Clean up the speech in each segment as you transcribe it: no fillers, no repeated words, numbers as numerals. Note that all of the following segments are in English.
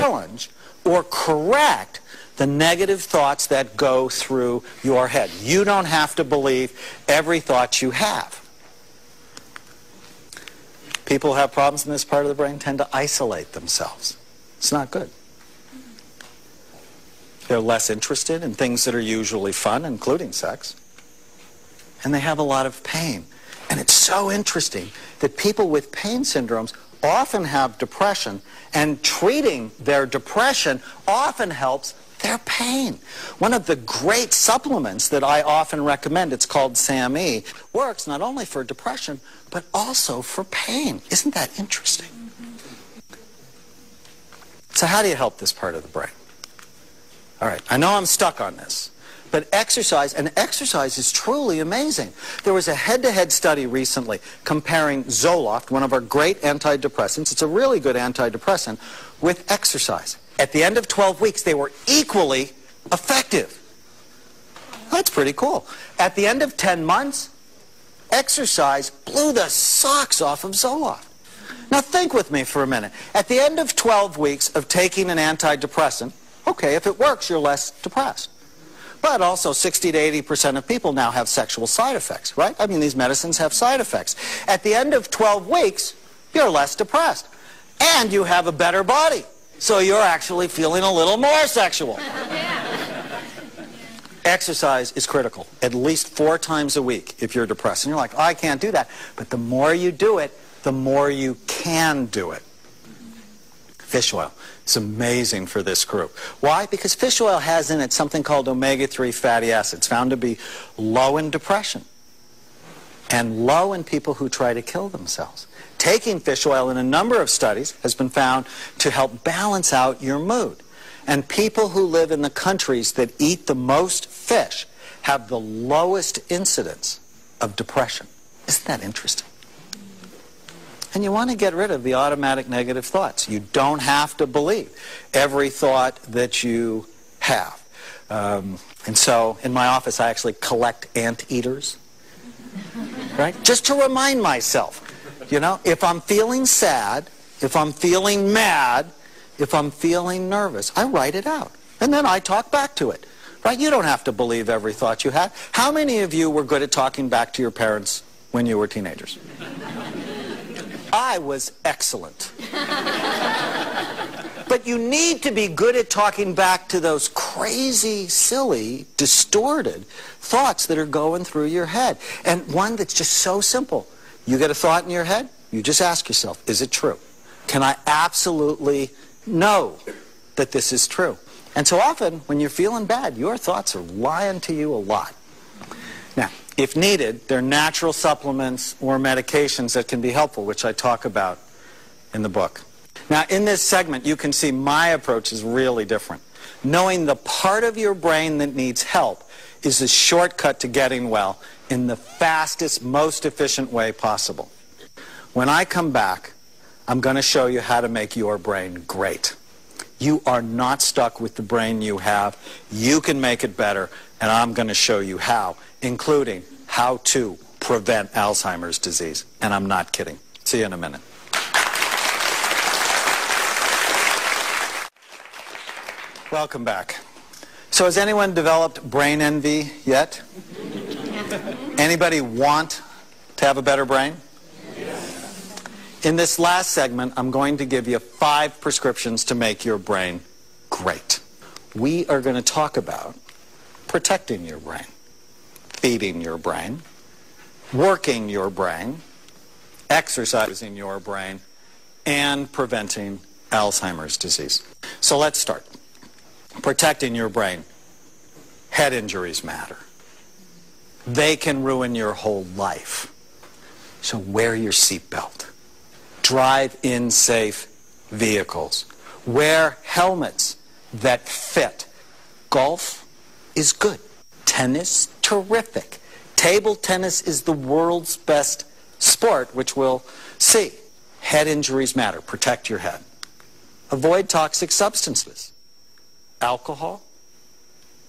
challenge or correct the negative thoughts that go through your head. You don't have to believe every thought you have. People who have problems in this part of the brain tend to isolate themselves. It's not good. They're less interested in things that are usually fun, including sex. And they have a lot of pain. And it's so interesting that people with pain syndromes often have depression, and treating their depression often helps their pain. One of the great supplements that I often recommend, it's called SAMe, works not only for depression, but also for pain. Isn't that interesting? So how do you help this part of the brain? All right, I know I'm stuck on this, but exercise, and exercise is truly amazing. There was a head-to-head study recently comparing Zoloft, one of our great antidepressants, it's a really good antidepressant, with exercise. At the end of 12 weeks, they were equally effective. That's pretty cool. At the end of 10 months, exercise blew the socks off of Zoloft. Now think with me for a minute. At the end of 12 weeks of taking an antidepressant, okay, if it works, you're less depressed. But also 60 to 80% of people now have sexual side effects, right? I mean, these medicines have side effects. At the end of 12 weeks, you're less depressed. And you have a better body. So you're actually feeling a little more sexual. Exercise is critical, at least 4 times a week if you're depressed. And you're like, oh, I can't do that. But the more you do it, the more you can do it. Fish oil. It's amazing for this group. Why? Because fish oil has in it something called omega-3 fatty acids, found to be low in depression and low in people who try to kill themselves. Taking fish oil in a number of studies has been found to help balance out your mood. And people who live in the countries that eat the most fish have the lowest incidence of depression. Isn't that interesting? And you want to get rid of the automatic negative thoughts. You don't have to believe every thought that you have. And so in my office, I actually collect anteaters, right? Just to remind myself, you know, if I'm feeling sad, if I'm feeling mad, if I'm feeling nervous, I write it out. And then I talk back to it, right? You don't have to believe every thought you have. How many of you were good at talking back to your parents when you were teenagers? I was excellent. But you need to be good at talking back to those crazy, silly, distorted thoughts that are going through your head. And one that's just so simple. You get a thought in your head, you just ask yourself, is it true? Can I absolutely know that this is true? And so often, when you're feeling bad, your thoughts are lying to you a lot. Now, if needed, there are natural supplements or medications that can be helpful, which I talk about in the book. Now, in this segment, you can see my approach is really different. Knowing the part of your brain that needs help is a shortcut to getting well in the fastest, most efficient way possible. When I come back, I'm going to show you how to make your brain great. You are not stuck with the brain you have. You can make it better, and I'm going to show you how, including how to prevent Alzheimer's disease. And I'm not kidding. See you in a minute. Welcome back. So has anyone developed brain envy yet? Anybody want to have a better brain? Yes. In this last segment, I'm going to give you 5 prescriptions to make your brain great. We are going to talk about protecting your brain, feeding your brain, working your brain, exercising your brain, and preventing Alzheimer's disease. So let's start. Protecting your brain. Head injuries matter. They can ruin your whole life. So wear your seatbelt. Drive in safe vehicles. Wear helmets that fit. Golf is good. Tennis, terrific. Table tennis is the world's best sport, which we'll see. Head injuries matter. Protect your head. Avoid toxic substances. Alcohol,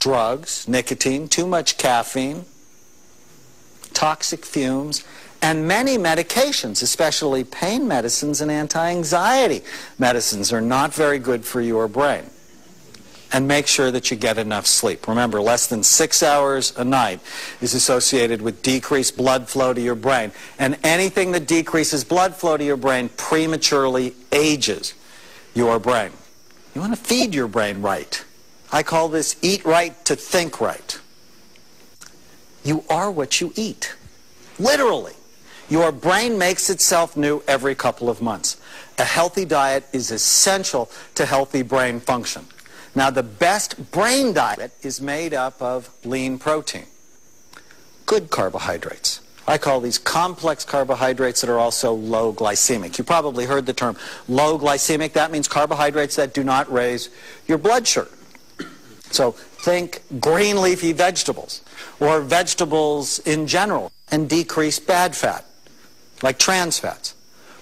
drugs, nicotine, too much caffeine, toxic fumes, And many medications, especially pain medicines and anti-anxiety medicines, are not very good for your brain. And make sure that you get enough sleep. Remember, less than 6 hours a night is associated with decreased blood flow to your brain. And anything that decreases blood flow to your brain prematurely ages your brain. You want to feed your brain right. I call this eat right to think right. You are what you eat. Literally. Your brain makes itself new every couple of months. A healthy diet is essential to healthy brain function. Now, the best brain diet is made up of lean protein, good carbohydrates. I call these complex carbohydrates that are also low glycemic. You probably heard the term low glycemic. That means carbohydrates that do not raise your blood sugar. So think green leafy vegetables or vegetables in general, and decrease bad fat, like trans fats.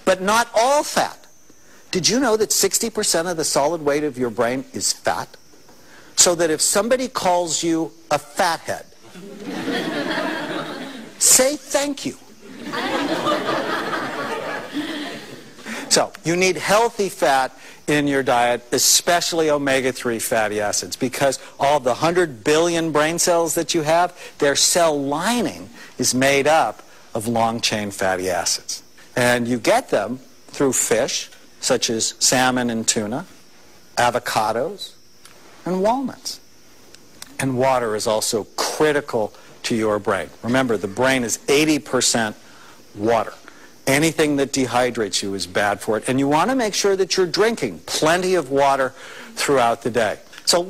But not all fat. Did you know that 60% of the solid weight of your brain is fat? So that if somebody calls you a fathead, say thank you. So you need healthy fat in your diet, especially omega-3 fatty acids, because all the 100 billion brain cells that you have, their cell lining is made up of long-chain fatty acids. And you get them through fish, such as salmon and tuna, avocados, and walnuts. And water is also critical to your brain. Remember, the brain is 80% water. Anything that dehydrates you is bad for it. And you want to make sure that you're drinking plenty of water throughout the day. So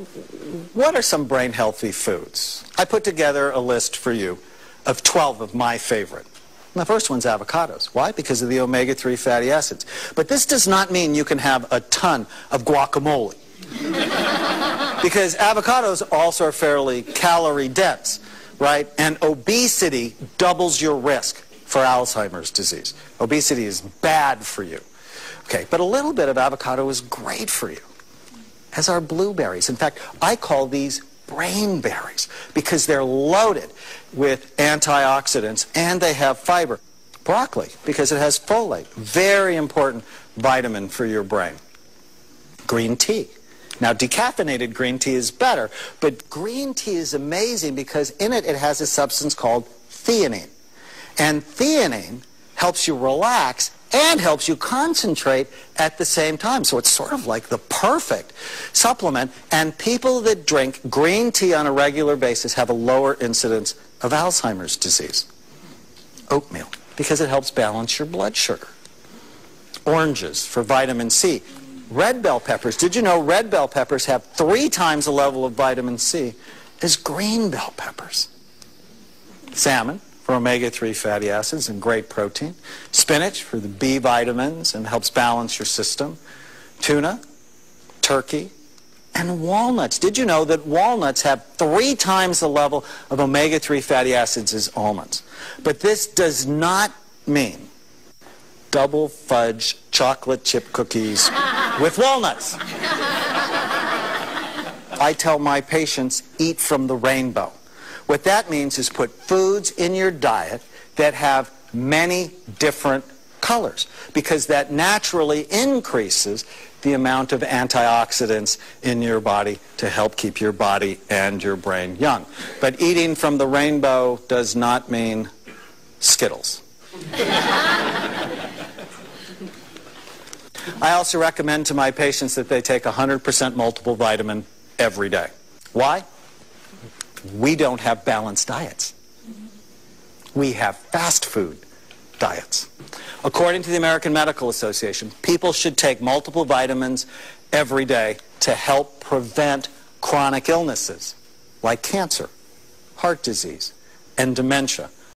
what are some brain-healthy foods? I put together a list for you of 12 of my favorite. And the first one's avocados. Why? Because of the omega-3 fatty acids. But this does not mean you can have a ton of guacamole. Because avocados also are fairly calorie dense, right? And obesity doubles your risk for Alzheimer's disease. Obesity is bad for you. Okay, but a little bit of avocado is great for you, as are blueberries. In fact, I call these brain berries because they're loaded with antioxidants and they have fiber. Broccoli, because it has folate, very important vitamin for your brain. Green tea. Now, decaffeinated green tea is better, but green tea is amazing because in it, it has a substance called theanine. And theanine helps you relax and helps you concentrate at the same time. So it's sort of like the perfect supplement. And people that drink green tea on a regular basis have a lower incidence of Alzheimer's disease. Oatmeal, because it helps balance your blood sugar. Oranges for vitamin C. Red bell peppers. Did you know red bell peppers have 3 times the level of vitamin C as green bell peppers? Salmon for omega-3 fatty acids and great protein. Spinach for the B vitamins and helps balance your system. Tuna, turkey, and walnuts. Did you know that walnuts have 3 times the level of omega-3 fatty acids as almonds? But this does not mean double fudge chocolate chip cookies with walnuts. I tell my patients, eat from the rainbow. What that means is put foods in your diet that have many different colors, because that naturally increases the amount of antioxidants in your body to help keep your body and your brain young. But eating from the rainbow does not mean Skittles. I also recommend to my patients that they take 100% multiple vitamin every day. Why? We don't have balanced diets. We have fast food diets. According to the American Medical Association, people should take multiple vitamins every day to help prevent chronic illnesses like cancer, heart disease, and dementia.